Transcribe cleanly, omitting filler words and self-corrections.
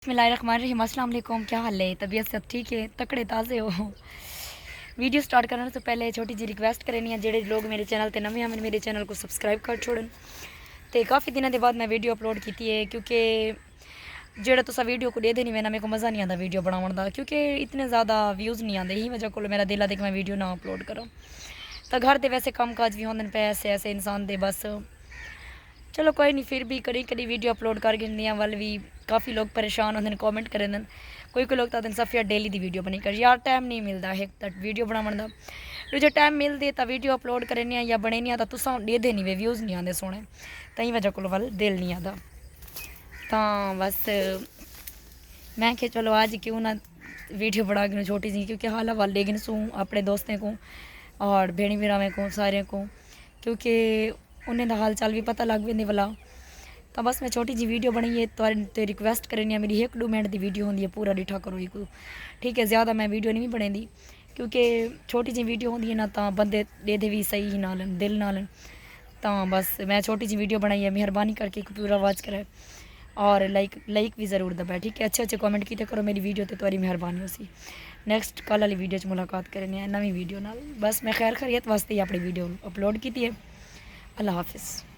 बिस्मिल्लाहिर्रहमानिर्रहीम। अस्सलाम वालेकुम। क्या हाल है? तबीयत सब ठीक है? तकड़े ताज़े हो? वीडियो स्टार्ट करने से पहले छोटी जी रिक्वेस्ट करनी है, जेडे लोग मेरे चैनल ते नवे हैं मेरे चैनल को सब्सक्राइब कर छोड़न। तो काफ़ी दिनों के बाद मैं वीडियो अपलोड की है, क्योंकि जेड़ा तुसा वीडियो को दे देनी मैं ना, मेरे को मज़ा नहीं आता वीडियो बनाने का, क्योंकि इतने ज़्यादा व्यूज़ नहीं आते। यही वजह को मेरा दिल है कि मैं वीडियो ना अपलोड करूँ। तो घर के वैसे काम काज भी होंगे पे ऐसे इंसान दे, बस चलो कोई नहीं, फिर भी कभी कभी वीडियो अपलोड कर गिनदियाँ वाल भी काफ़ी लोग परेशान होंगे, कॉमेंट करें। कोई लोग तो सफिया डेली की वीडियो बनी कर, यार टाइम नहीं मिलता है तो वीडियो बनाने का। जो टाइम मिलते तो वीडियो अपलोड करें या बने नहीं आता, तुसा दे देनी वे व्यूज़ नहीं आते सोने, तई वजह को वाल दिल नहीं आता। तो बस मैं क्या चलो आज क्यों ना वीडियो बना गिन छोटी सी, क्योंकि हाल हवाल ले गिन सूँ अपने दोस्तों को और भेणी भरावें को सारे को, क्योंकि उन्हें दा हाल चाल भी पता लग वेंदे वाला। तो बस मैं छोटी जी वीडियो बनी है तो रिक्वेस्ट करनी है, मेरी 1-2 मिनट की वीडियो होंगी है, पूरा डिठा करो एक, ठीक है? ज़्यादा मैं वीडियो नहीं बनाती, क्योंकि छोटी जी वीडियो होंगी है ना, तो बंदे दे भी सही ना लन, दिल ना लन। तो बस मैं छोटी जी वीडियो बनाई है, मेहरबानी करके पूरा वॉच करे और लाइक भी ज़रूर दबाए, ठीक है? अच्छे कॉमेंट किए करो मेरी वीडियो तो तुम्हारी मेहरबानी होसी। नेक्स्ट कल वाली वीडियो मुलाकात करनी है नवी वीडियो नाल। बस मैं खैर खैरियत वास्ते ही अपनी वीडियो अपलोड की है। अल्लाह हाफिज़।